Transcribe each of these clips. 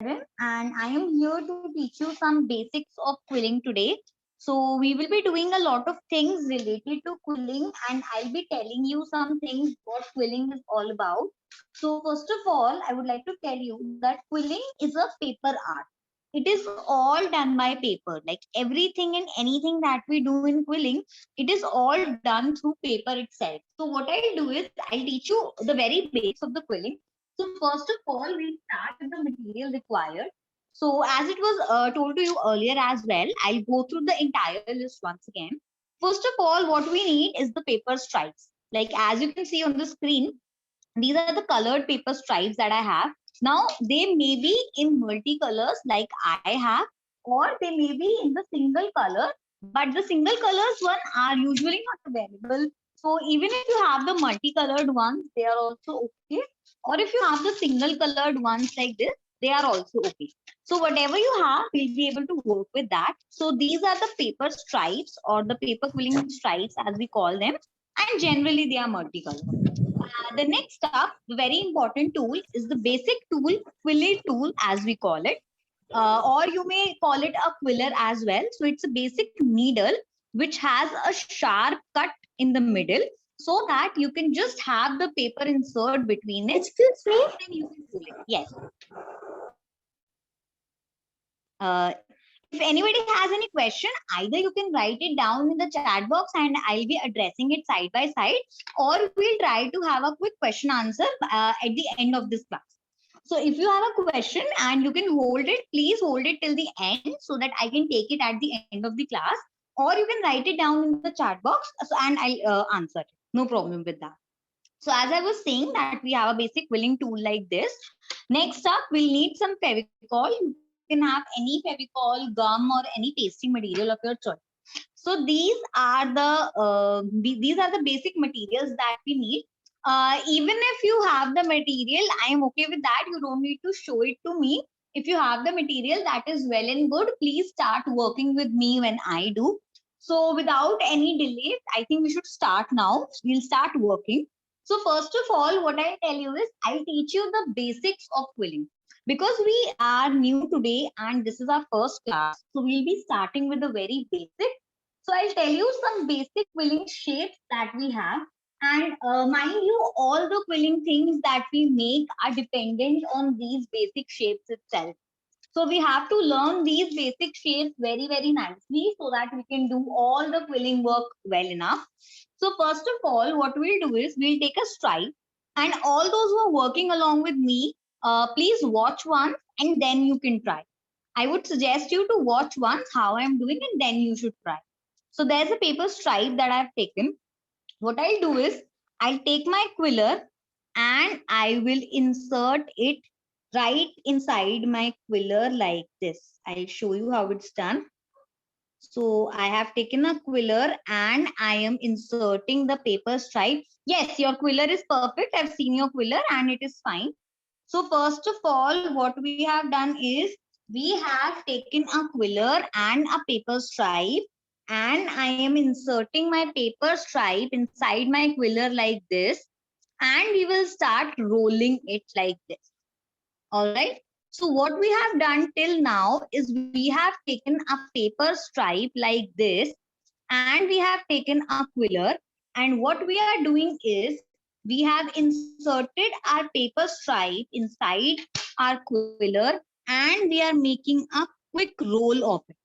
And I am here to teach you some basics of quilling today. So we will be doing a lot of things related to quilling, and I'll be telling you some things what quilling is all about. So first of all, I would like to tell you that quilling is a paper art. It is all done by paper. Like everything and anything that we do in quilling, it is all done through paper itself. So what I'll do is I'll teach you the very basics of the quilling. So first of all, we'll start with the material required. So as it was told to you earlier as well, I'll go through the entire list once again. First of all, what we need is the paper stripes. Like as you can see on the screen, these are the colored paper stripes that I have. Now they may be in multicolors like I have, or they may be in the single color, but the single colors one are usually not available. So even if you have the multicolored ones, they are also okay. Or if you have the single colored ones like this, they are also okay. So whatever you have, we'll be able to work with that. So these are the paper stripes or the paper quilling stripes as we call them. And generally they are multicolored. The next up, the very important tool is the basic tool, quiller tool as we call it. Or you may call it a quiller as well. So it's a basic needle which has a sharp cut in the middle so that you can just have the paper insert between it. Excuse me. Then you can pull it. Yes. If anybody has any question, either you can write it down in the chat box and I'll be addressing it side by side, or we'll try to have a quick question answer at the end of this class. So if you have a question and you can hold it, please hold it till the end so that I can take it at the end of the class, or you can write it down in the chat box and I'll answer it. No problem with that. So as I was saying that we have a basic quilling tool like this. Next up, we'll need some Fevicol. You can have any Fevicol, gum or any pasting material of your choice. So these are the basic materials that we need. Even if you have the material, I am okay with that. You don't need to show it to me. If you have the material, that is well and good. Please start working with me when I do. So without any delay, I think we should start now. We'll start working. So first of all, what I'll tell you is I'll teach you the basics of quilling. Because we are new today and this is our first class, so we'll be starting with the very basic. So I'll tell you some basic quilling shapes that we have. And mind you, all the quilling things that we make are dependent on these basic shapes itself. So we have to learn these basic shapes very, very nicely so that we can do all the quilling work well enough. So first of all, what we'll do is we'll take a stripe, and all those who are working along with me, please watch once and then you can try. I would suggest you to watch once how I'm doing and then you should try. So there's a paper stripe that I've taken. What I'll do is I'll take my quiller and I will insert it right inside my quiller like this. I'll show you how it's done. So I have taken a quiller and I am inserting the paper stripe. Yes, your quiller is perfect. I've seen your quiller and it is fine. So first of all, what we have done is we have taken a quiller and a paper stripe, and I am inserting my paper stripe inside my quiller like this, and we will start rolling it like this. All right. So what we have done till now is we have taken a paper stripe like this, and we have taken a quiller, and what we are doing is we have inserted our paper stripe inside our quiller and we are making a quick roll of it.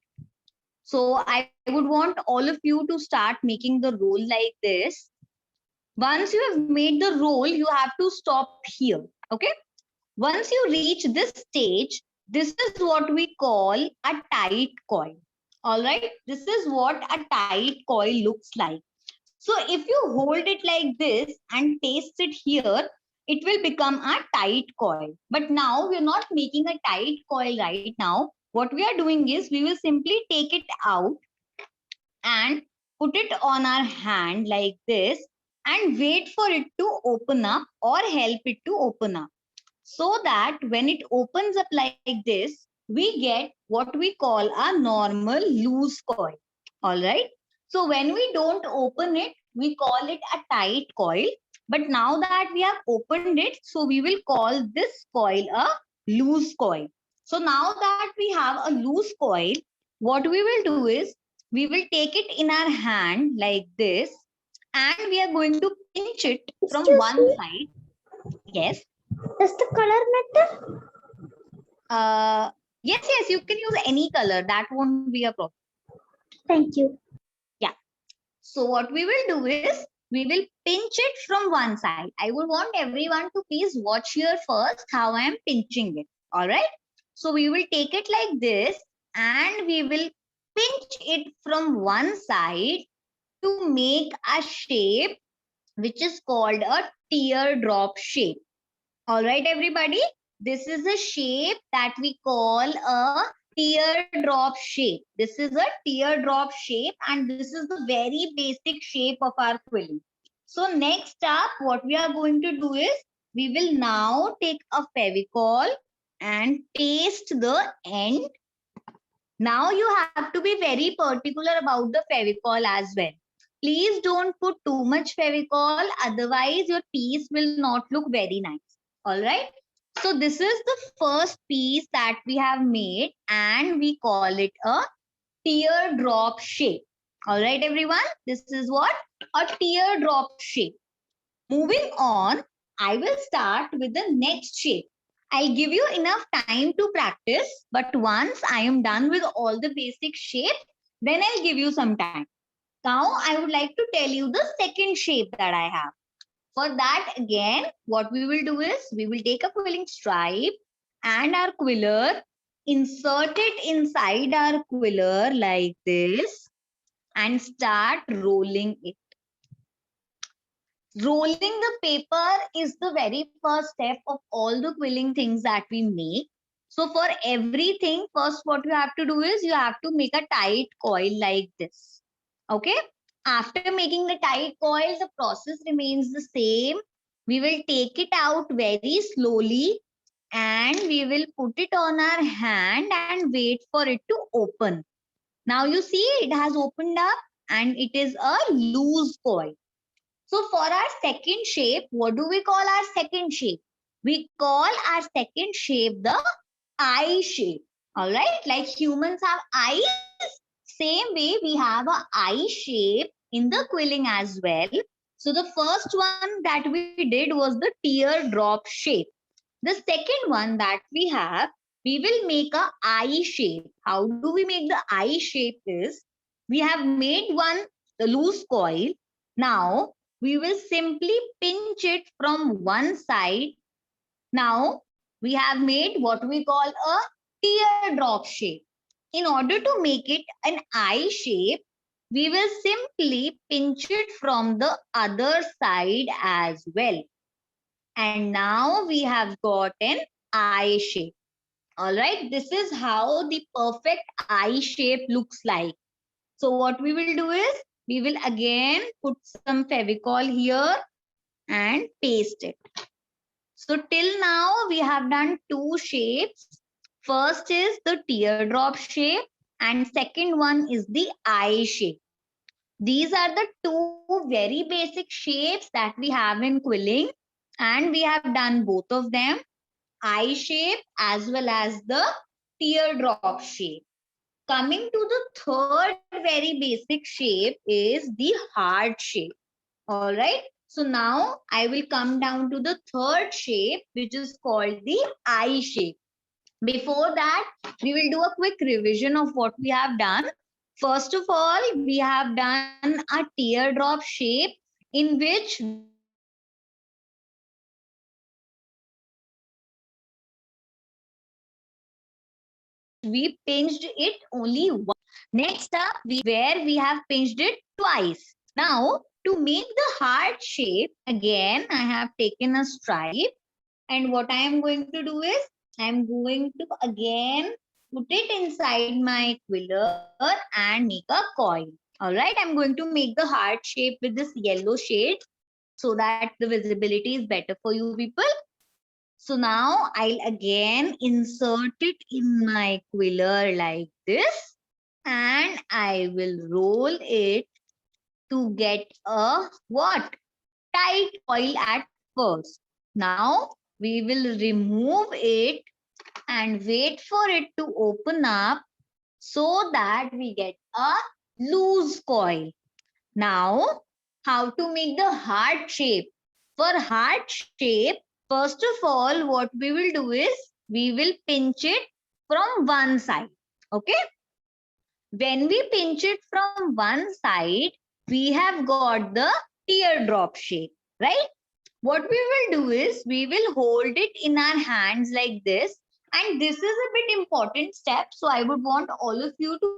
So I would want all of you to start making the roll like this. Once you have made the roll, you have to stop here. Okay. Once you reach this stage, this is what we call a tight coil. All right. This is what a tight coil looks like. So if you hold it like this and paste it here, it will become a tight coil. But now we're not making a tight coil right now. What we are doing is we will simply take it out and put it on our hand like this and wait for it to open up or help it to open up. So that when it opens up like this, we get what we call a normal loose coil. All right. So when we don't open it, we call it a tight coil. But now that we have opened it, so we will call this coil a loose coil. So now that we have a loose coil, what we will do is we will take it in our hand like this, and we are going to pinch it from Excuse one me. side. Yes. Does the color matter? Yes, you can use any color. That won't be a problem. Thank you. Yeah. So what we will do is we will pinch it from one side. I would want everyone to please watch here first how I am pinching it. All right. So we will take it like this and we will pinch it from one side to make a shape which is called a teardrop shape. All right, everybody. This is a shape that we call a teardrop shape. This is a teardrop shape and this is the very basic shape of our quilling. So next up, what we are going to do is we will now take a Fevicol and paste the end. Now you have to be very particular about the Fevicol as well. Please don't put too much Fevicol, otherwise your piece will not look very nice. All right. So this is the first piece that we have made and we call it a teardrop shape. All right, everyone. This is what? A teardrop shape. Moving on, I will start with the next shape. I'll give you enough time to practice, but once I am done with all the basic shapes, then I'll give you some time. Now, I would like to tell you the second shape that I have. For that, again, what we will do is we will take a quilling stripe and our quiller, insert it inside our quiller like this and start rolling it. Rolling the paper is the very first step of all the quilling things that we make. So for everything, first what you have to do is you have to make a tight coil like this. Okay. After making the tight coil, the process remains the same. We will take it out very slowly and we will put it on our hand and wait for it to open. Now you see it has opened up and it is a loose coil. So for our second shape, what do we call our second shape? We call our second shape the eye shape. All right, like humans have eyes, same way we have a eye shape in the quilling as well. So the first one that we did was the teardrop shape. The second one that we have, we will make a eye shape. How do we make the eye shape is, we have made one the loose coil. Now we will simply pinch it from one side. Now we have made what we call a teardrop shape. In order to make it an eye shape, we will simply pinch it from the other side as well. And now we have got an eye shape. All right, this is how the perfect eye shape looks like. So what we will do is, we will again put some Fevicol here and paste it. So till now we have done two shapes. First is the teardrop shape and second one is the eye shape. These are the two very basic shapes that we have in quilling and we have done both of them, eye shape as well as the teardrop shape. Coming to the third very basic shape is the heart shape. All right. So now I will come down to the third shape, which is called the eye shape. Before that, we will do a quick revision of what we have done. First of all, we have done a teardrop shape in which we pinched it from one side. Now we have done a eye shape in which we pinched it only once. Next up, where we have pinched it twice. Now, to make the heart shape, again, I have taken a stripe. And what I am going to do is, I am going to again put it inside my quiller and make a coil. All right, I'm going to make the heart shape with this yellow shade so that the visibility is better for you people. So now I'll again insert it in my quiller like this and I will roll it to get a what? Tight coil at first. Now we will remove it and wait for it to open up so that we get a loose coil. Now, how to make the heart shape? For heart shape, first of all, what we will do is we will pinch it from one side. Okay? When we pinch it from one side, we have got the teardrop shape, right? What we will do is we will hold it in our hands like this. And this is a bit important step. So I would want all of you to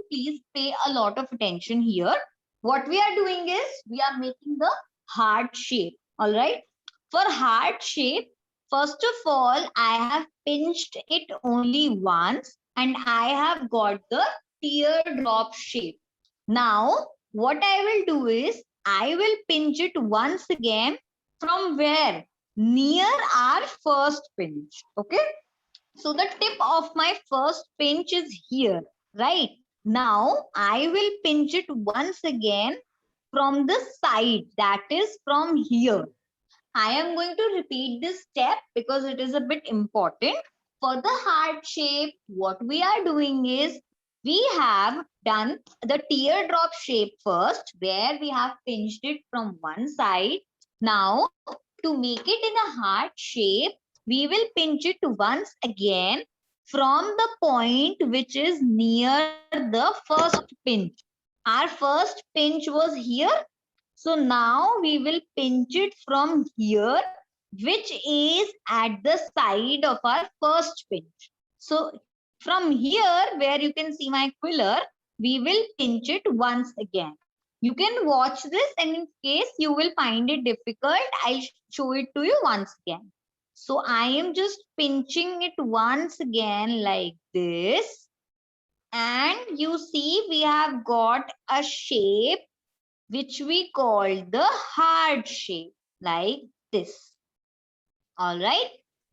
please pay a lot of attention here. What we are doing is we are making the heart shape. All right. For heart shape, first of all, I have pinched it only once and I have got the teardrop shape. Now, what I will do is I will pinch it once again from where? Near our first pinch. Okay. So the tip of my first pinch is here, right? Now I will pinch it once again from the side, that is from here. I am going to repeat this step because it is a bit important. For the heart shape, what we are doing is we have done the teardrop shape first, where we have pinched it from one side. Now, to make it in a heart shape, we will pinch it once again from the point which is near the first pinch. Our first pinch was here. So now we will pinch it from here, which is at the side of our first pinch. So from here, where you can see my quiller, we will pinch it once again. You can watch this, and in case you will find it difficult, I'll show it to you once again. So I am just pinching it once again like this. And you see we have got a shape which we call the heart shape, like this. All right.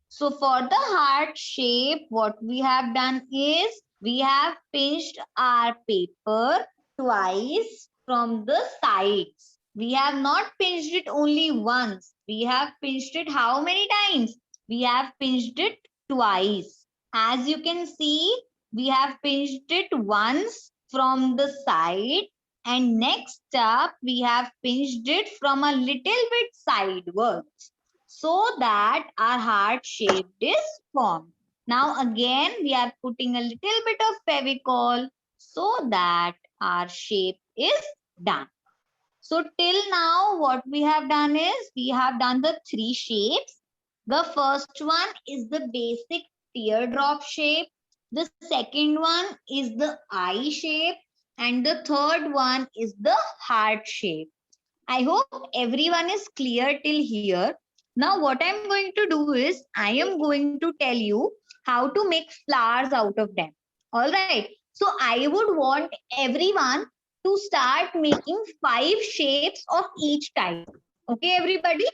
So for the heart shape, what we have done is we have pinched our paper twice from the sides. We have not pinched it only once. We have pinched it how many times? We have pinched it twice. As you can see, we have pinched it once from the side, and next up we have pinched it from a little bit sidewards, so that our heart shape is formed. Now again we are putting a little bit of Fevicol so that our shape is done. So till now what we have done is we have done the three shapes. The first one is the basic teardrop shape. The second one is the eye shape. And the third one is the heart shape. I hope everyone is clear till here. Now what I'm going to do is I am going to tell you how to make flowers out of them. All right. So I would want everyone to start making 5 shapes of each type. Okay, everybody?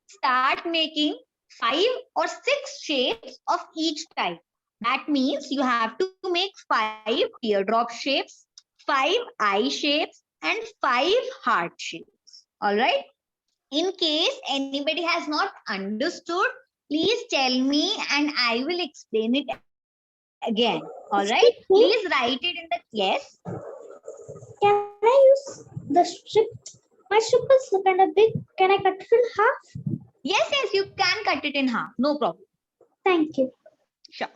Start making 5 or 6 shapes of each type. That means you have to make 5 teardrop shapes, 5 eye shapes, and 5 heart shapes. All right. In case anybody has not understood, please tell me and I will explain it again. All right. Excuse me, Please write it in the yes. can I use the strip? My strip is kind of big. Can I cut it in half? Yes, you can cut it in half. No problem. Thank you. Sure.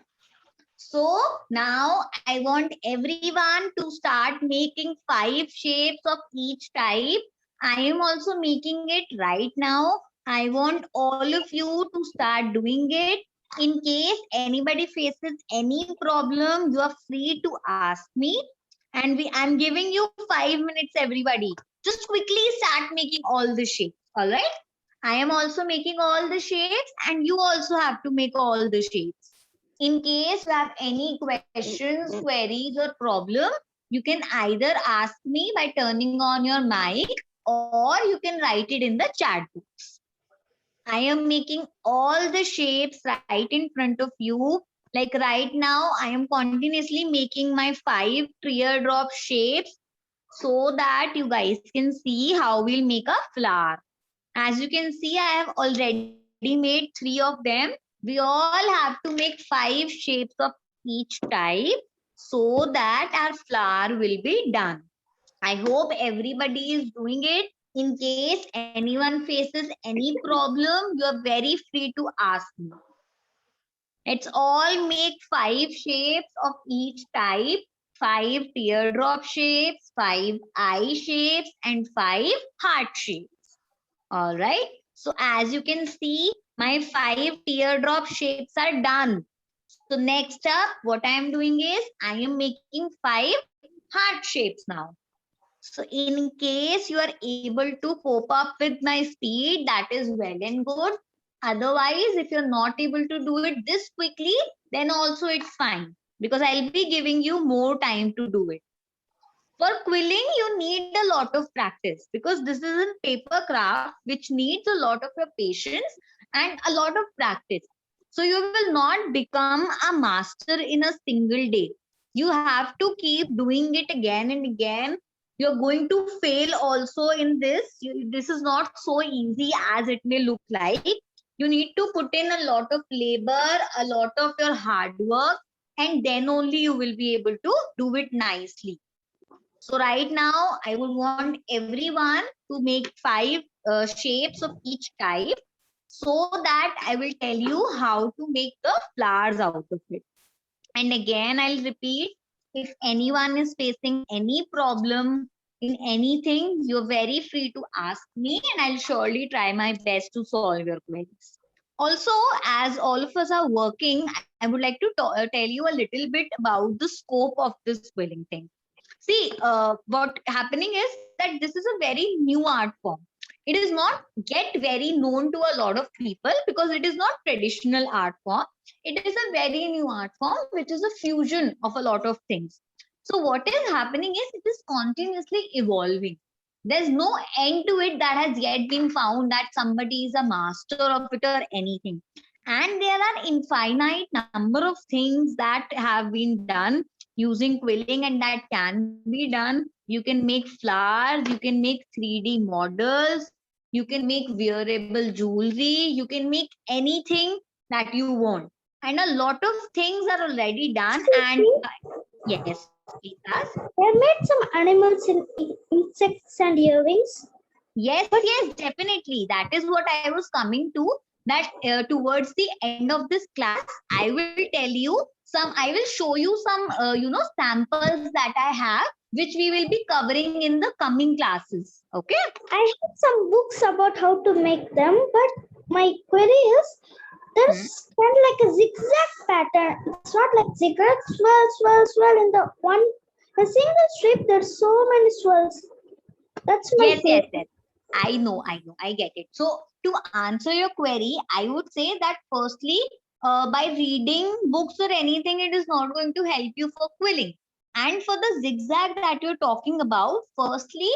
So now I want everyone to start making 5 shapes of each type. I am also making it right now. I want all of you to start doing it. In case anybody faces any problem, you are free to ask me. And I'm giving you 5 minutes, everybody. Just quickly start making all the shapes. All right. I am also making all the shapes, and you also have to make all the shapes. In case you have any questions, queries, or problem, you can either ask me by turning on your mic, or you can write it in the chat box. I am making all the shapes right in front of you. Like right now, I am continuously making my 5 teardrop shapes so that you guys can see how we'll make a flower. As you can see, I have already made 3 of them. We all have to make 5 shapes of each type so that our flower will be done. I hope everybody is doing it. In case anyone faces any problem, you are very free to ask me. Let's all make 5 shapes of each type, 5 teardrop shapes, 5 eye shapes, and 5 heart shapes. All right. So as you can see, my 5 teardrop shapes are done. So next up, what I am doing is I am making 5 heart shapes now. So in case you are able to cope up with my speed, that is well and good. Otherwise, if you're not able to do it this quickly, then also it's fine because I'll be giving you more time to do it. For quilling, you need a lot of practice because this is a paper craft which needs a lot of your patience and a lot of practice. So you will not become a master in a single day. You have to keep doing it again and again. You're going to fail also in this. This is not so easy as it may look like. You need to put in a lot of labor, a lot of your hard work, and then only you will be able to do it nicely. So right now, I would want everyone to make 5 shapes of each type so that I will tell you how to make the flowers out of it. And again, I'll repeat, if anyone is facing any problem in anything, you're very free to ask me and I'll surely try my best to solve your queries. Also, as all of us are working, I would like to tell you a little bit about the scope of this quilling thing. See, what happening is that this is a very new art form. It is not yet very known to a lot of people because it is not traditional art form. It is a very new art form, which is a fusion of a lot of things. So what is happening is it is continuously evolving. There's no end to it that has yet been found that somebody is a master of it or anything. And there are infinite number of things that have been done using quilling and that can be done. You can make flowers, you can make 3D models, you can make wearable jewelry, you can make anything that you want. And a lot of things are already done. And yes, please ask. They made some animals in insects and earrings. Yes, yes, definitely. That is what I was coming to. That towards the end of this class, I will tell you some. I will show you some, samples that I have, which we will be covering in the coming classes. Okay. I have some books about how to make them, but my query is there's kind of like a zigzag pattern. It's not like zigzag, swirl in the one a single strip. There's so many swirls. That's my Yes, favorite. yes. I know, I get it. So to answer your query, I would say that firstly, by reading books or anything, it is not going to help you for quilling. And for the zigzag that you're talking about, firstly,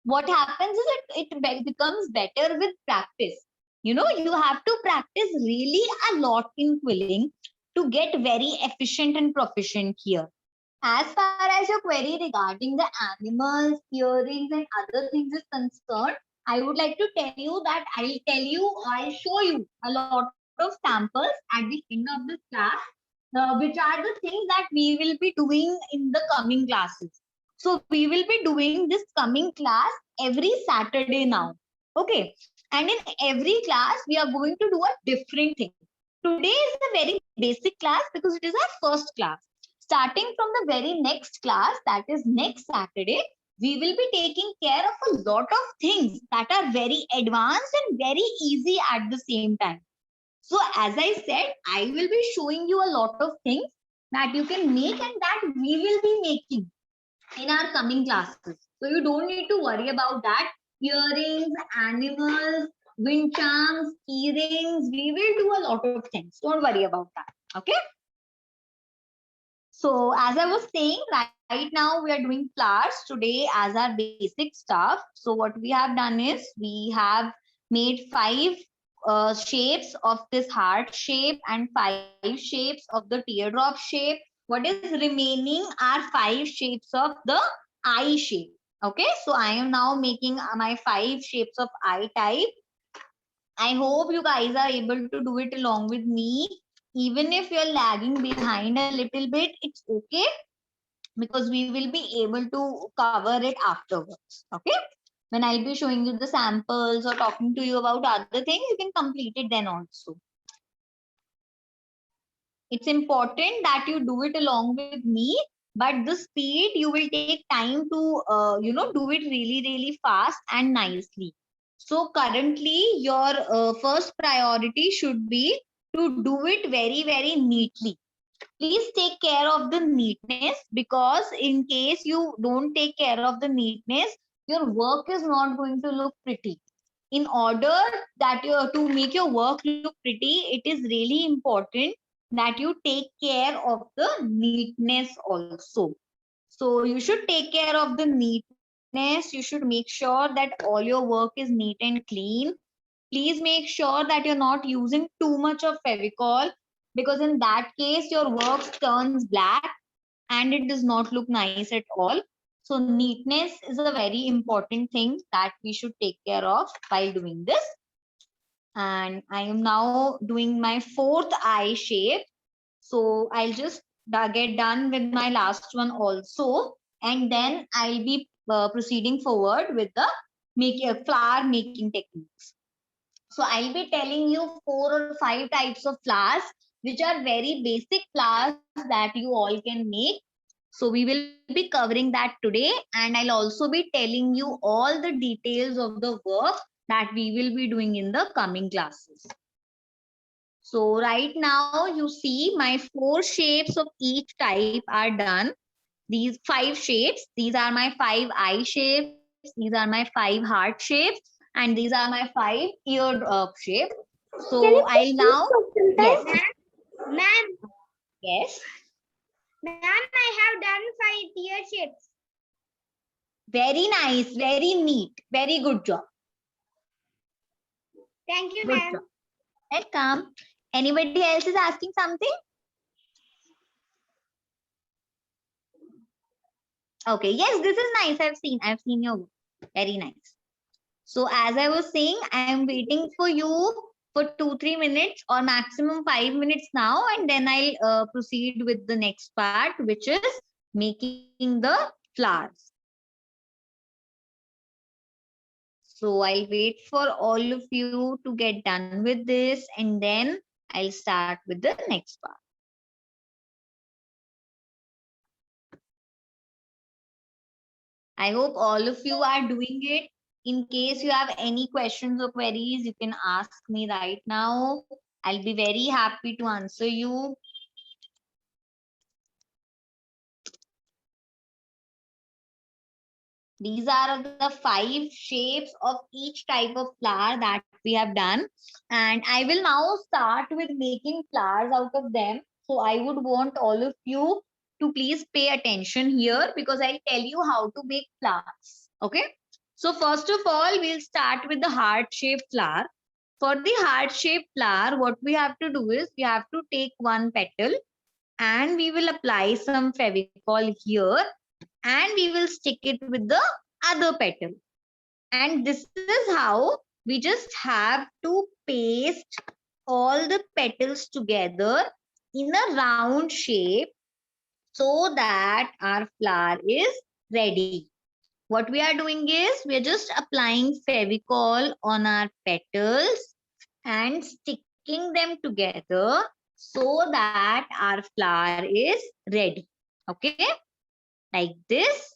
what happens is it becomes better with practice. You have to practice really a lot in quilling to get very efficient and proficient here. As far as your query regarding the animals, earrings, and other things is concerned, I would like to tell you that I'll show you a lot of samples at the end of this class, which are the things that we will be doing in the coming classes. So we will be doing this coming class every Saturday now. Okay. And in every class, we are going to do a different thing. Today is a very basic class because it is our first class. Starting from the very next class, that is next Saturday, we will be taking care of a lot of things that are very advanced and very easy at the same time. So as I said, I will be showing you a lot of things that you can make and that we will be making in our coming classes. So you don't need to worry about that. Earrings, animals, wind charms, key rings, we will do a lot of things. Don't worry about that. Okay. So as I was saying, right now we are doing flowers today as our basic stuff. So what we have done is we have made 5 shapes of this heart shape and 5 shapes of the teardrop shape. What is remaining are 5 shapes of the eye shape. Okay, so I am now making my 5 shapes of eye type. I hope you guys are able to do it along with me. Even if you're lagging behind a little bit, it's okay because we will be able to cover it afterwards. Okay. When I'll be showing you the samples or talking to you about other things, you can complete it then also. It's important that you do it along with me, but the speed you will take time to, do it really, really fast and nicely. So currently your first priority should be to do it very, very neatly. Please take care of the neatness, because in case you don't take care of the neatness, your work is not going to look pretty. In order that you to make your work look pretty, it is really important that you take care of the neatness also. So you should take care of the neatness. You should make sure that all your work is neat and clean. Please make sure that you're not using too much of Fevicol, because in that case your work turns black and it does not look nice at all. So neatness is a very important thing that we should take care of while doing this. And I am now doing my fourth eye shape. So I'll just get done with my last one also, and then I'll be proceeding forward with the flower making techniques. So I'll be telling you 4 or 5 types of flowers, which are very basic flowers that you all can make. So we will be covering that today, and I'll also be telling you all the details of the work that we will be doing in the coming classes. So right now you see my 4 shapes of each type are done. These 5 shapes, these are my 5 eye shapes, these are my 5 heart shapes, and these are my 5 ear shapes. Can So you I'll please now, speak for some yes, time? Ma'am, yes, ma'am, I have done 5 ear shapes. very nice, very neat, very good job. Thank you, Good ma'am. job. Welcome. Anybody else is asking something? Okay, yes, this is nice. I've seen your work. Very nice. So as I was saying, I am waiting for you for 2-3 minutes or maximum 5 minutes now, and then I'll proceed with the next part, which is making the flowers. So I'll wait for all of you to get done with this, and then I'll start with the next part. I hope all of you are doing it. In case you have any questions or queries, you can ask me right now. I'll be very happy to answer you. These are the 5 shapes of each type of flower that we have done. And I will now start with making flowers out of them. So I would want all of you to please pay attention here, because I'll tell you how to make flowers. Okay. So first of all, we'll start with the heart-shaped flower. For the heart-shaped flower, what we have to do is we have to take one petal and we will apply some Fevicol here, and we will stick it with the other petal. And this is how we just have to paste all the petals together in a round shape so that our flower is ready. What we are doing is we are just applying Fevicol on our petals and sticking them together so that our flower is ready. Okay, like this,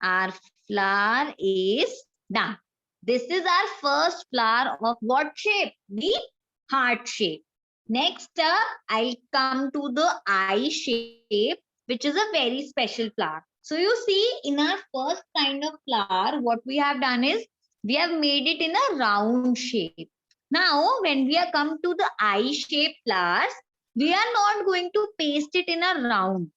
our flower is done. This is our first flower of what shape? The heart shape. Next up, I'll come to the eye shape, which is a very special flower. So you see, in our first kind of flower, what we have done is we have made it in a round shape. Now, when we are come to the eye shape flowers, we are not going to paste it in a round.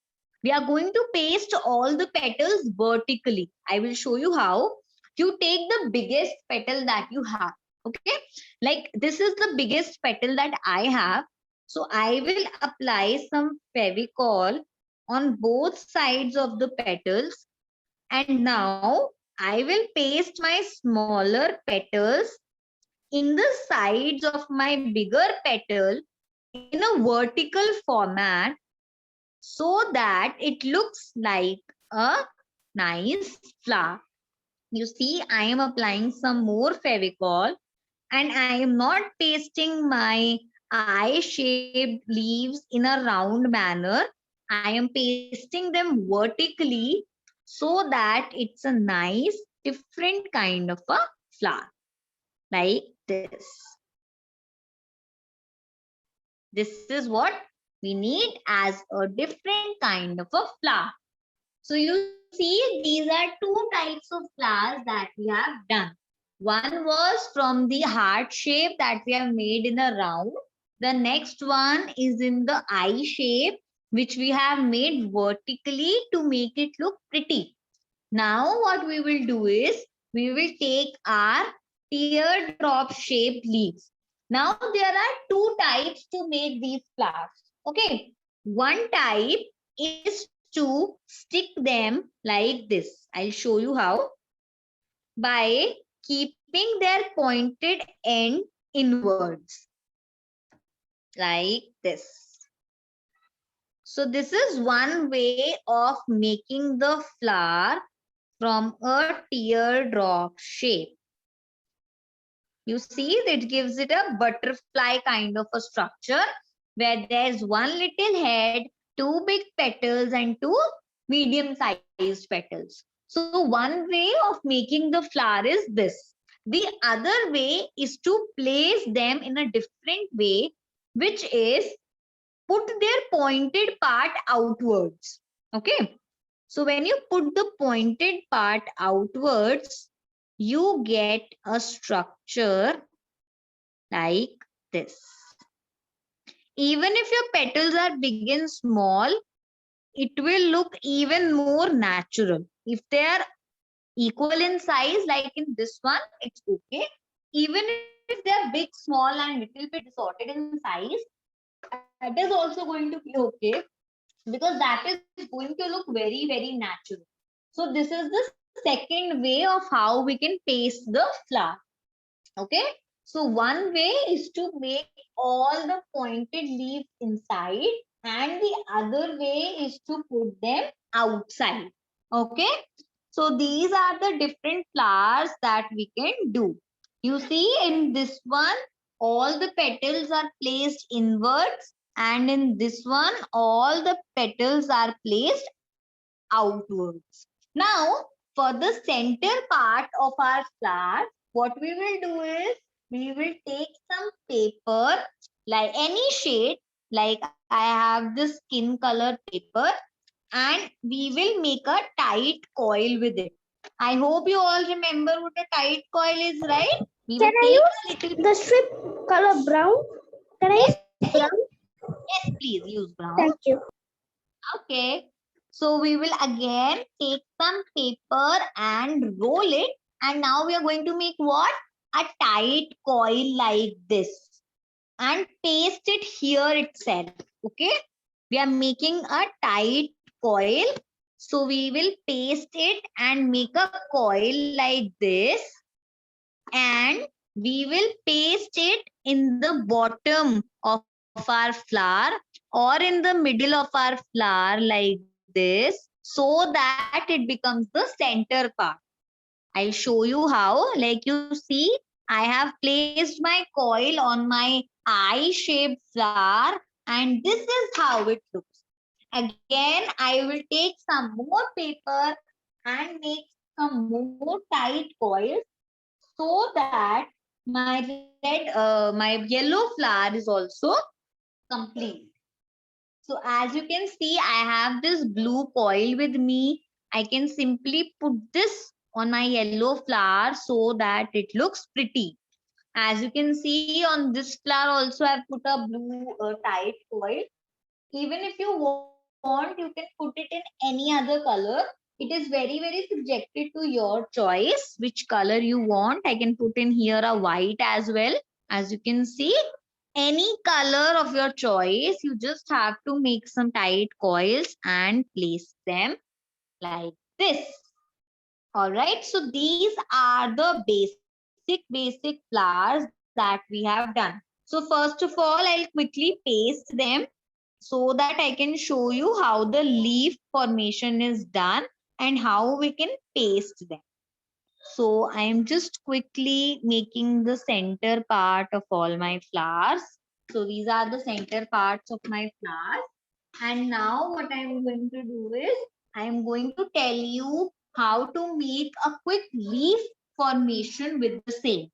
We are going to paste all the petals vertically. I will show you how. You take the biggest petal that you have. Okay, like this is the biggest petal that I have. So I will apply some Fevicol on both sides of the petals, and now I will paste my smaller petals in the sides of my bigger petal in a vertical format so that it looks like a nice flower. You see, I am applying some more Fevicol and I am not pasting my eye-shaped leaves in a round manner. I am pasting them vertically so that it's a nice, different kind of a flower, like this. This is what we need as a different kind of a flower. So you see, these are two types of flowers that we have done. One was from the heart shape that we have made in a round. The next one is in the eye shape, which we have made vertically to make it look pretty. Now what we will do is, we will take our teardrop shaped leaves. Now there are two types to make these flowers. Okay. One type is to stick them like this. I'll show you how. By keeping their pointed end inwards. Like this. So this is one way of making the flower from a teardrop shape. You see, that gives it a butterfly kind of a structure where there's one little head, two big petals and two medium-sized petals. So one way of making the flower is this. The other way is to place them in a different way, which is put their pointed part outwards. Okay. So when you put the pointed part outwards, you get a structure like this. Even if your petals are big and small, it will look even more natural. If they are equal in size, like in this one, it's okay. Even if they are big, small, and little bit distorted in size, that is also going to be okay, because that is going to look very, very natural. So this is the second way of how we can paste the flower. Okay. So one way is to make all the pointed leaves inside, and the other way is to put them outside. Okay. So these are the different flowers that we can do. You see, in this one, all the petals are placed inwards, and in this one, all the petals are placed outwards. Now, for the center part of our flower, what we will do is, we will take some paper, like any shade, like I have this skin color paper, and we will make a tight coil with it. I hope you all remember what a tight coil is, right? We will Can I take a little. the strip color brown? Can I use brown? Yes, please use brown. Thank you. Okay. So we will again take some paper and roll it. And now we are going to make what? A tight coil like this. And paste it here itself. Okay. We are making a tight coil. So we will paste it and make a coil like this. And we will paste it in the bottom of our flower or in the middle of our flower like this, so that it becomes the center part. I'll show you how. Like you see, I have placed my coil on my eye-shaped flower, and this is how it looks. Again, I will take some more paper and make some more tight coils so that my yellow flower is also complete. So as you can see, I have this blue coil with me. I can simply put this on my yellow flower so that it looks pretty. As you can see on this flower also, I've put a blue tight coil. Even if you want, you can put it in any other color. It is very, very subjected to your choice, which color you want. I can put in here a white as well. As you can see, any color of your choice, you just have to make some tight coils and place them like this. All right. So these are the basic flowers that that we have done. So first of all, I'll quickly paste them so that I can show you how the leaf formation is done and how we can paste them. So I am just quickly making the center part of all my flowers. So these are the center parts of my flowers. And now what I am going to do is I am going to tell you how to make a quick leaf formation with the same.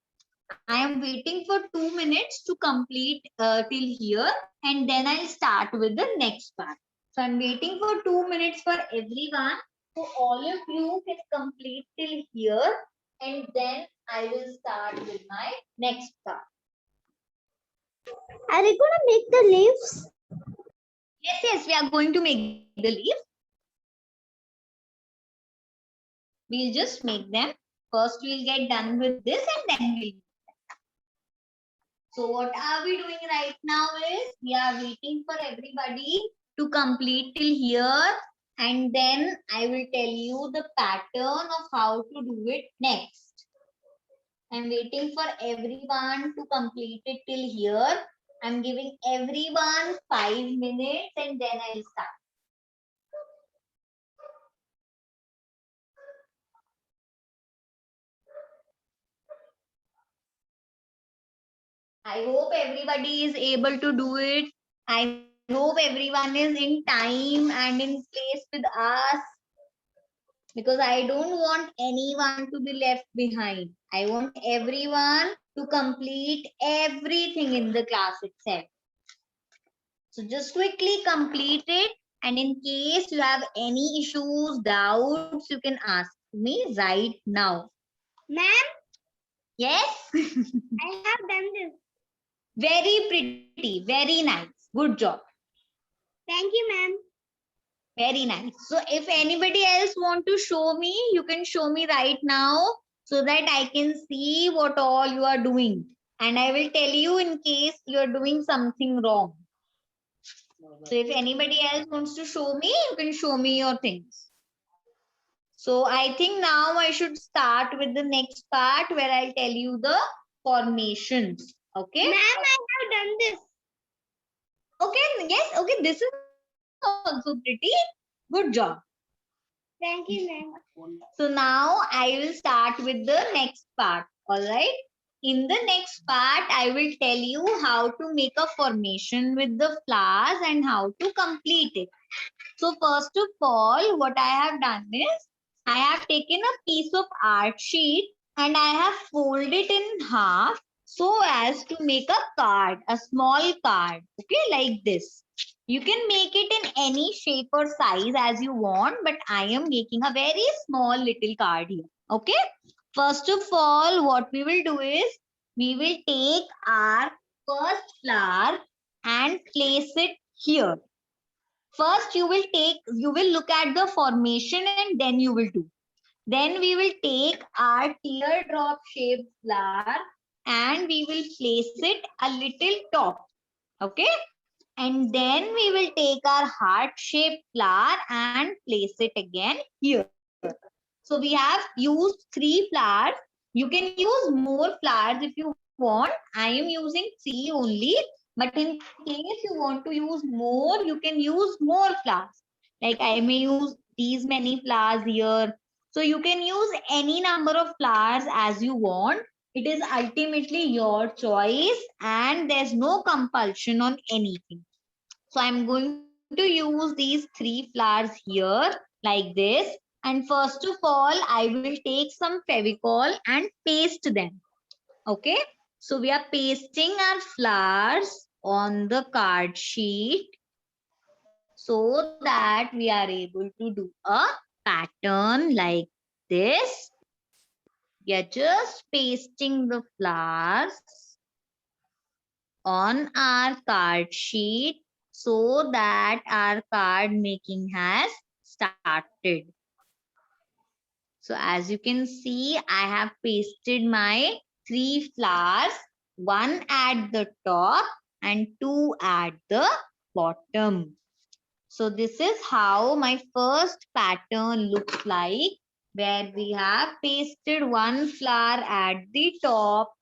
I am waiting for 2 minutes to complete till here, and then I'll start with the next part. So I'm waiting for 2 minutes for everyone. So all of you can complete till here, and then I will start with my next part. Are you gonna make the leaves? Yes, we are going to make the leaf. We'll just make them. First, we'll get done with this, and then we'll. So what are we doing right now is we are waiting for everybody to complete till here, and then I will tell you the pattern of how to do it next. I'm waiting for everyone to complete it till here. I'm giving everyone 5 minutes and then I'll start. I hope everybody is able to do it. I hope everyone is in time and in place with us, because I don't want anyone to be left behind. I want everyone to complete everything in the class itself. So just quickly complete it. And in case you have any issues, doubts, you can ask me right now. Ma'am, Yes? I have done this. Very pretty, very nice. Good job. Thank you, ma'am. Very nice. So if anybody else want to show me, you can show me right now so that I can see what all you are doing. And I will tell you in case you are doing something wrong. So if anybody else wants to show me, you can show me your things. So I think now I should start with the next part where I'll tell you the formations. Okay? Ma'am, I have done this. Okay, yes, okay, this is also pretty. Good job. Thank you, ma'am. So now I will start with the next part. All right. In the next part, I will tell you how to make a formation with the flowers and how to complete it. So first of all, what I have done is I have taken a piece of art sheet and I have folded it in half so as to make a card, a small card. Okay, like this. You can make it in any shape or size as you want, but I am making a very small little card here. Okay. First of all, what we will do is we will take our first flower and place it here. First, you will look at the formation and then you will do. Then we will take our teardrop shaped flower and we will place it a little top. Okay. And then we will take our heart-shaped flower and place it again here. So we have used 3 flowers. You can use more flowers if you want. I am using 3 only. But in case you want to use more, you can use more flowers. Like I may use these many flowers here. So you can use any number of flowers as you want. It is ultimately your choice and there's no compulsion on anything. So I'm going to use these 3 flowers here like this. And first of all, I will take some Fevicol and paste them. Okay. So we are pasting our flowers on the card sheet so that we are able to do a pattern like this. We are just pasting the flowers on our card sheet so that our card making has started. So as you can see, I have pasted my 3 flowers, 1 at the top and 2 at the bottom. So this is how my first pattern looks like, where we have pasted 1 flower at the top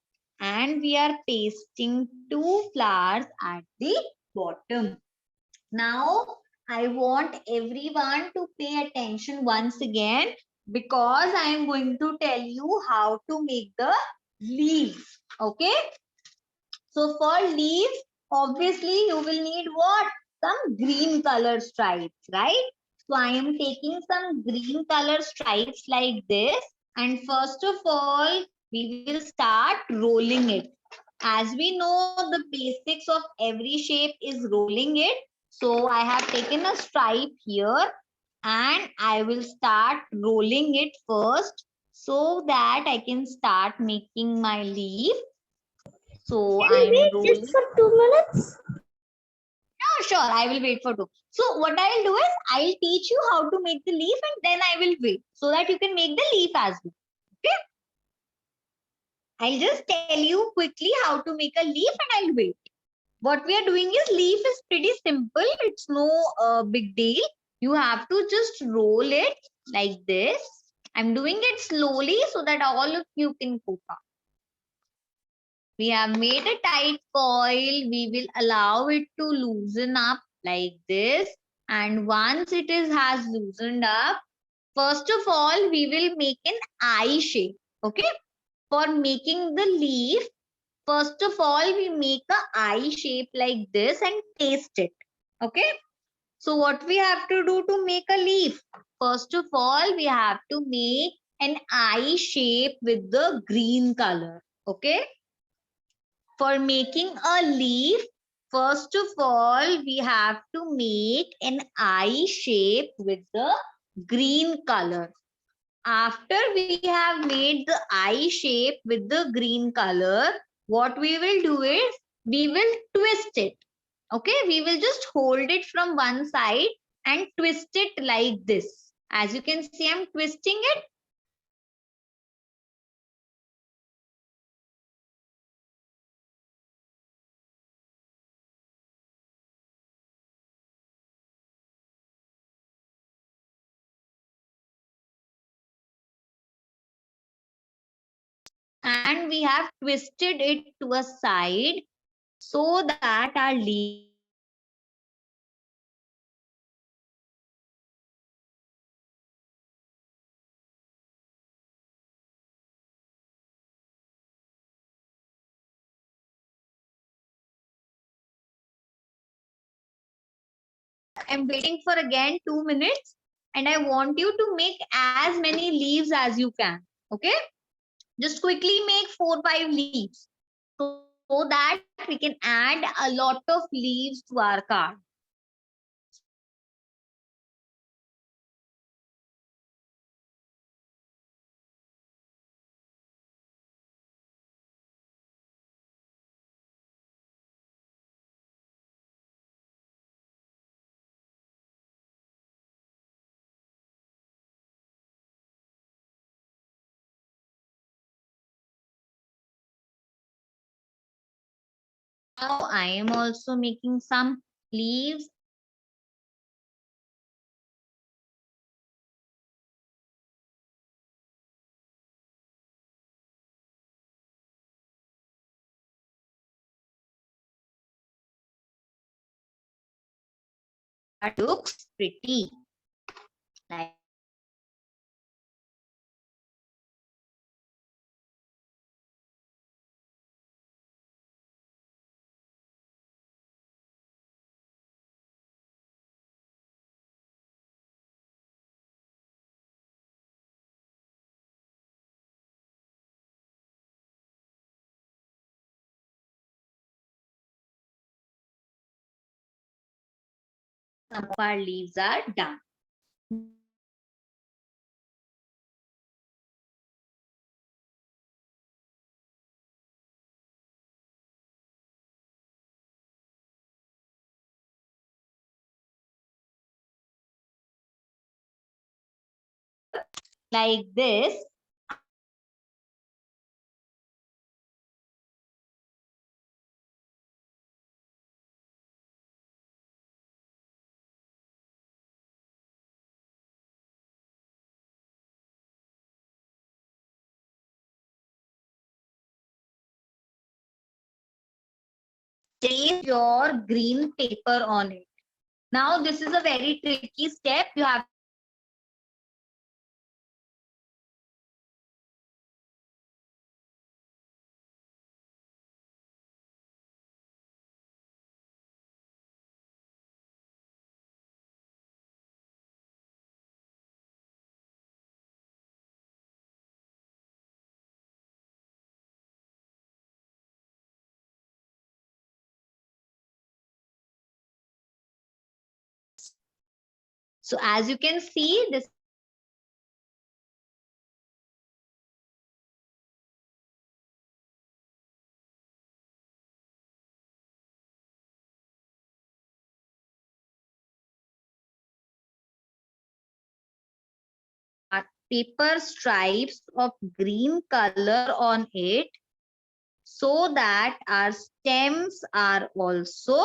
and we are pasting 2 flowers at the bottom. Now, I want everyone to pay attention once again because I am going to tell you how to make the leaves. Okay. So for leaves, obviously you will need what? Some green color stripes, right? So I am taking some green color stripes like this. And first of all, we will start rolling it. As we know, the basics of every shape is rolling it. So I have taken a stripe here and I will start rolling it first so that I can start making my leaf. So Can I you am wait just rolling. for 2 minutes? Yeah, sure, I will wait for 2. So what I'll do is I'll teach you how to make the leaf and then I will wait so that you can make the leaf as well. Okay. I'll just tell you quickly how to make a leaf and I'll wait. What we are doing is leaf is pretty simple. It's no big deal. You have to just roll it like this. I'm doing it slowly so that all of you can focus. We have made a tight coil. We will allow it to loosen up like this. And once it has loosened up, first of all, we will make an eye shape. Okay. For making the leaf, first of all, we make a eye shape like this and paste it. Okay. So what we have to do to make a leaf? First of all, we have to make an eye shape with the green color. Okay. For making a leaf, first of all, we have to make an eye shape with the green color. After we have made the eye shape with the green color, what we will do is we will twist it. Okay, we will just hold it from one side and twist it like this. As you can see, I'm twisting it. And we have twisted it to a side so that our leaf I'm waiting for again 2 minutes and I want you to make as many leaves as you can. Okay. Just quickly make 4-5 leaves so that we can add a lot of leaves to our card. Now I am also making some leaves. That looks pretty. Like some of our leaves are done. Like this. Trace your green paper on it. Now this is a very tricky step. You have so as you can see, this are paper stripes of green color on it, so that our stems are also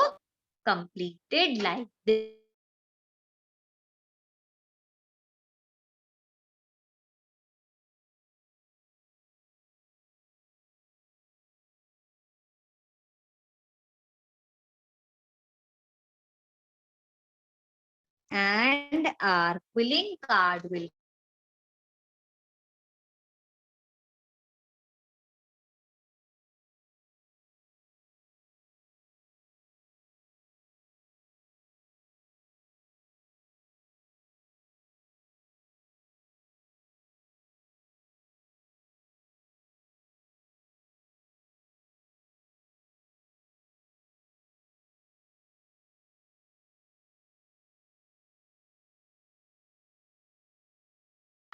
completed like this. And our quilling card will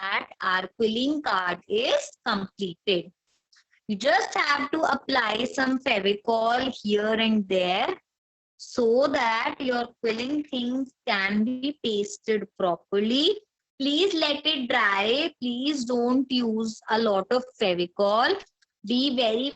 that our quilling card is completed. You just have to apply some Fevicol here and there so that your quilling things can be pasted properly. Please let it dry. Please don't use a lot of Fevicol. Be very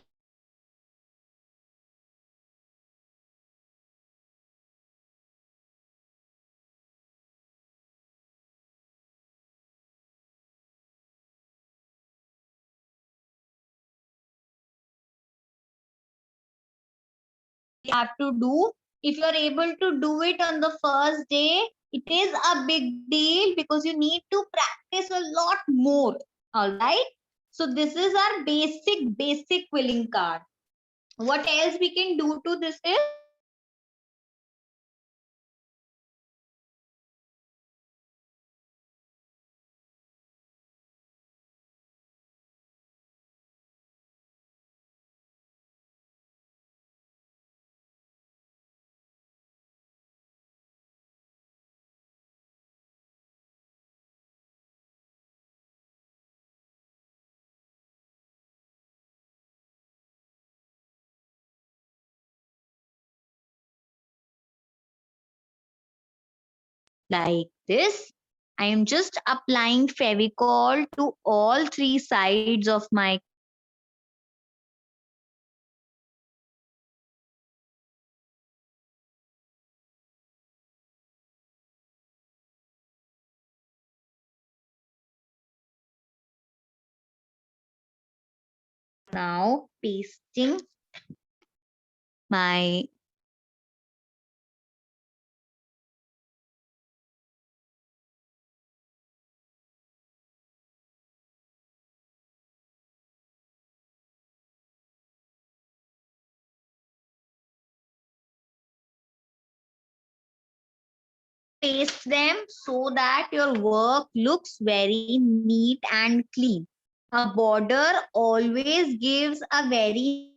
have to do. If you're able to do it on the first day, it is a big deal because you need to practice a lot more. All right. So this is our basic quilling card. What else we can do to this is like this. I am just applying Fevicol to all three sides of my now pasting my paste them so that your work looks very neat and clean. A border always gives a very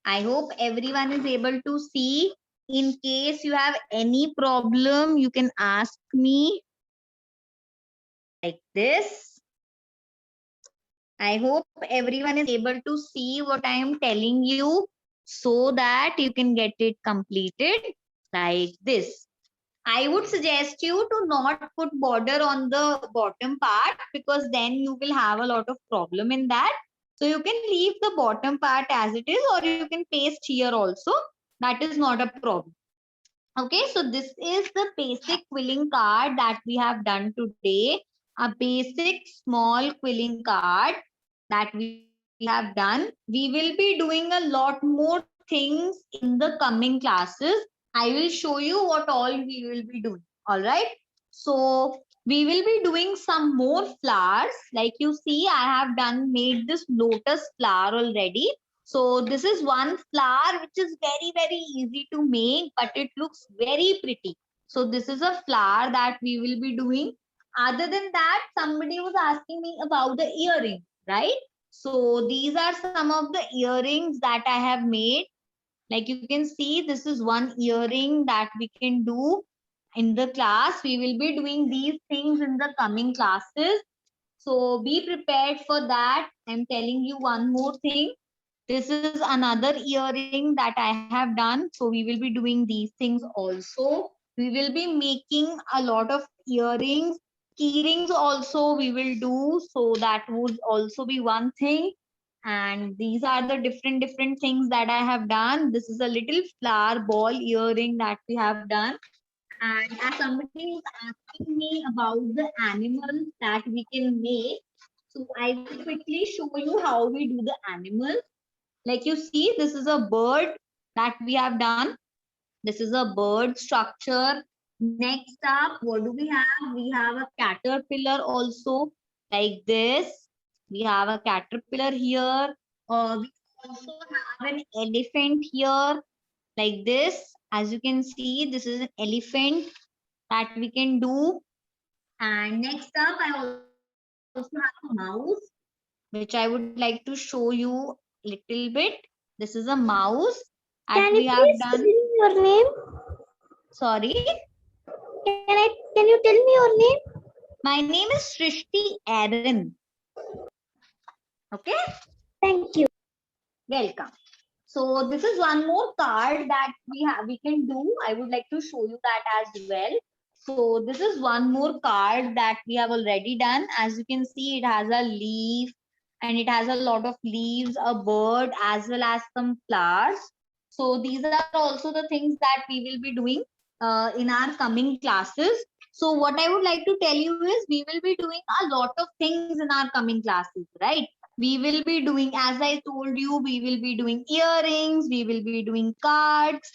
I hope everyone is able to see. In case you have any problem, you can ask me like this. I hope everyone is able to see what I am telling you so that you can get it completed like this. I would suggest you to not put border on the bottom part because then you will have a lot of problem in that. So you can leave the bottom part as it is, or you can paste here also. That is not a problem. Okay, so this is the basic quilling card that we have done today. A basic small quilling card that we have done. We will be doing a lot more things in the coming classes. I will show you what all we will be doing. All right. So we will be doing some more flowers. Like you see, I have made this lotus flower already. So this is one flower which is very, very easy to make, but it looks very pretty. So this is a flower that we will be doing. Other than that, somebody was asking me about the earring, right? So these are some of the earrings that I have made. Like you can see, this is one earring that we can do in the class. We will be doing these things in the coming classes. So be prepared for that. I'm telling you one more thing. This is another earring that I have done. So we will be doing these things also. We will be making a lot of earrings. Key rings also we will do. So that would also be one thing. And these are the different things that I have done. This is a little flower ball earring that we have done. And as somebody was asking me about the animals that we can make, so I will quickly show you how we do the animals. Like you see, this is a bird that we have done. This is a bird structure. Next up, what do we have? We have a caterpillar also, like this. We have a caterpillar here. We also have an elephant here, like this. As you can see, this is an elephant that we can do. And next up, I also have a mouse, which I would like to show you little bit. This is a mouse that we Can you have please done. tell me your name? Sorry, Can you tell me your name? my name is Srishti Aaron. Okay, Thank you. welcome. So this is one more card that we can do. I would like to show you that as well. So this is one more card that we have already done. As you can see, it has a leaf and it has a lot of leaves, a bird, as well as some flowers. So these are also the things that we will be doing in our coming classes. So what I would like to tell you is we will be doing a lot of things in our coming classes, right? We will be doing, as I told you, we will be doing earrings, we will be doing cards,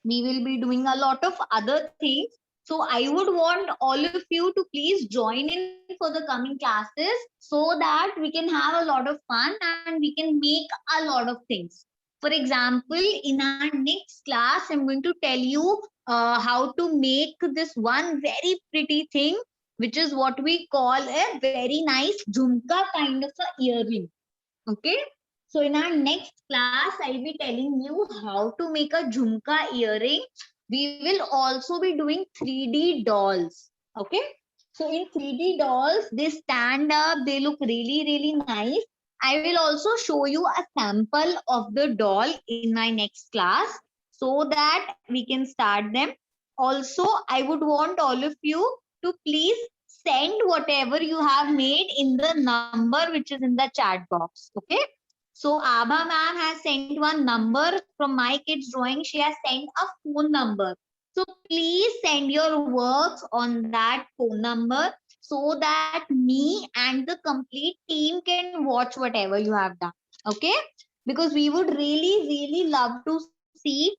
we will be doing a lot of other things. So I would want all of you to please join in for the coming classes so that we can have a lot of fun and we can make a lot of things. For example, in our next class, I'm going to tell you how to make this one very pretty thing, which is what we call a very nice jhumka kind of a earring. Okay. So in our next class, I'll be telling you how to make a jhumka earring. We will also be doing 3D dolls. Okay. So in 3D dolls, they stand up, they look really, really nice. I will also show you a sample of the doll in my next class so that we can start them. Also, I would want all of you to please send whatever you have made in the number which is in the chat box. Okay. So Abha ma'am has sent one number from my kids drawing. She has sent a phone number. So please send your works on that phone number so that me and the complete team can watch whatever you have done. Okay. Because we would really, really love to see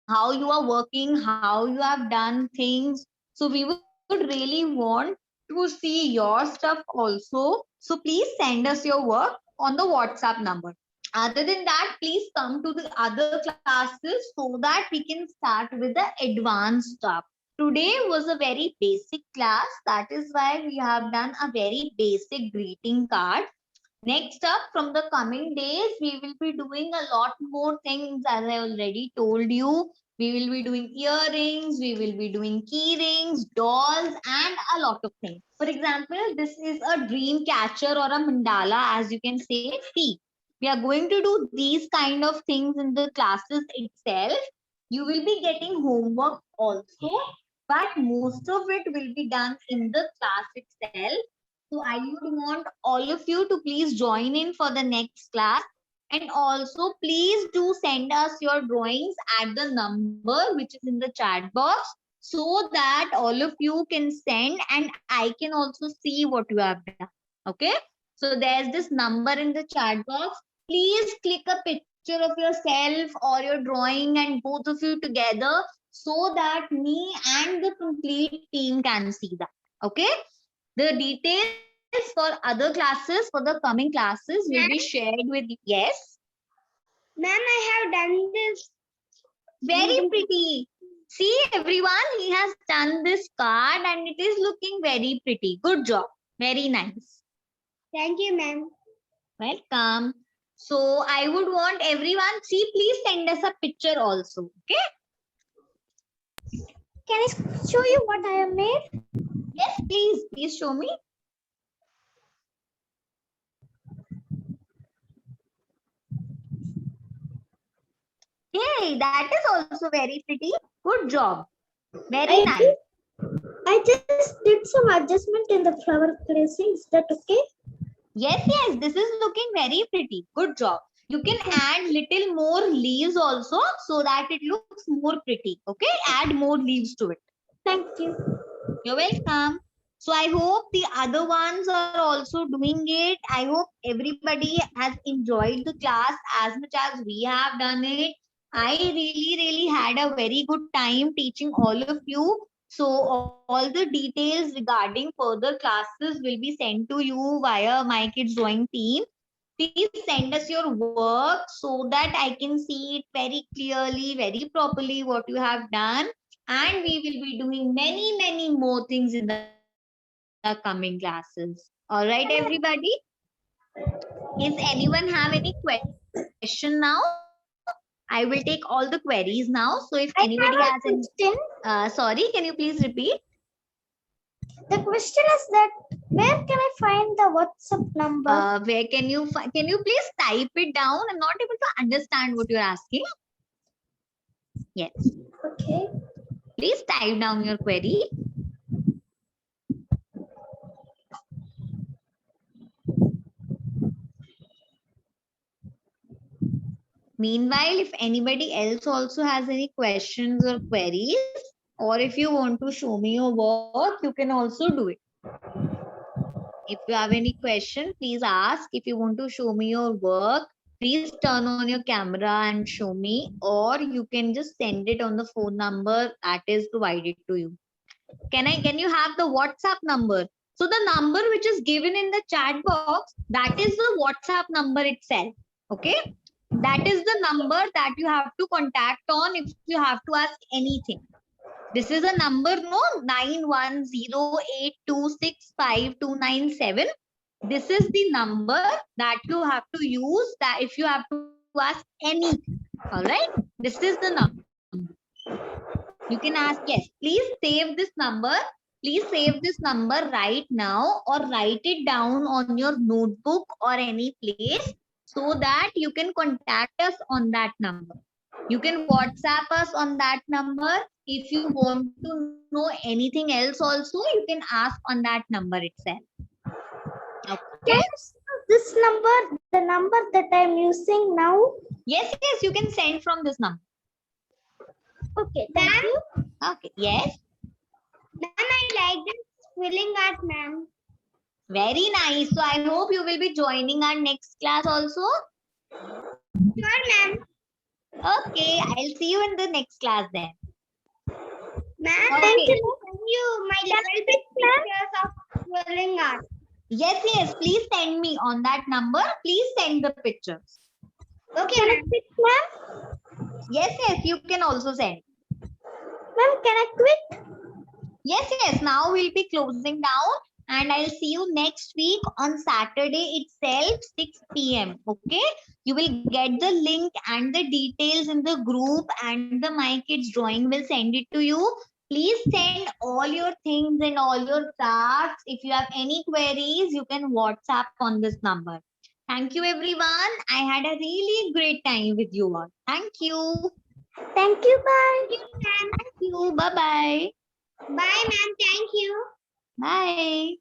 how you are working, how you have done things. So we would really want to see your stuff also. So please send us your work on the WhatsApp number. Other than that, please come to the other classes so that we can start with the advanced stuff. Today was a very basic class. That is why we have done a very basic greeting card. Next up, from the coming days, we will be doing a lot more things as I already told you. We will be doing earrings, we will be doing key rings, dolls, and a lot of things. For example, this is a dream catcher or a mandala, as you can say. See, we are going to do these kind of things in the classes itself. You will be getting homework also, but most of it will be done in the class itself. So I would want all of you to please join in for the next class. And also, please do send us your drawings at the number which is in the chat box so that all of you can send and I can also see what you have done. Okay. So there's this number in the chat box. Please click a picture of yourself or your drawing and both of you together so that me and the complete team can see that. Okay. The details for other classes, for the coming classes will be shared with you. Yes. Ma'am, I have done this. Very pretty. See everyone, he has done this card and it is looking very pretty. Good job. Very nice. Thank you, ma'am. Welcome. So I would want everyone, see, please send us a picture also. Okay. Can I show you what I have made? Yes, please. Please show me. Hey, that is also very pretty. Good job. Very nice. I just did some adjustment in the flower placing. Is that okay? Yes, yes, this is looking very pretty. Good job. You can add little more leaves also so that it looks more pretty. Okay, add more leaves to it. Thank you. You're welcome. So I hope the other ones are also doing it. I hope everybody has enjoyed the class as much as we have done it. I really had a very good time teaching all of you. So all the details regarding further classes will be sent to you via My Kids Drawing team. Please send us your work so that I can see it very clearly, very properly what you have done. And we will be doing many more things in the coming classes. All right, everybody. Is anyone have any question now? I will take all the queries now. So if anybody has any, sorry, can you please repeat? The question is that where can I find the WhatsApp number? Where can you please type it down? I'm not able to understand what you're asking. Yes. Okay. Please type down your query. Meanwhile, if anybody else also has any questions or queries, or if you want to show me your work, you can also do it. If you have any question, please ask. If you want to show me your work, please turn on your camera and show me, or you can just send it on the phone number that is provided to you. Can you have the WhatsApp number? So the number which is given in the chat box, that is the WhatsApp number itself. Okay. That is the number that you have to contact on if you have to ask anything. This is a number, no, 9108265297. This is the number that you have to use that if you have to ask anything. All right. This is the number. You can ask, yes, please save this number. Please save this number right now or write it down on your notebook or any place so that you can contact us on that number. You can WhatsApp us on that number. If you want to know anything else also, you can ask on that number itself. Okay. This number, the number that I'm using now? Yes, you can send from this number. Okay, thank you. Okay, yes. Ma'am, I like this filling art, ma'am. Very nice. So I hope you will be joining our next class also. Sure, ma'am. Okay, I'll see you in the next class then. Ma'am, Okay. thank you. My level pictures of filling art. Yes, please send me on that number. Please send the pictures. Okay, ma'am. Yes, you can also send. Ma'am, can I quit? Yes, now we'll be closing down. and I'll see you next week on Saturday itself, 6 p.m. Okay, you will get the link and the details in the group, and the My Kids Drawing will send it to you. Please send all your things and all your crafts. If you have any queries, you can WhatsApp on this number. Thank you, everyone. I had a really great time with you all. Thank you. Thank you. Bye. Thank you. Bye bye. Bye, ma'am. Thank you. Bye.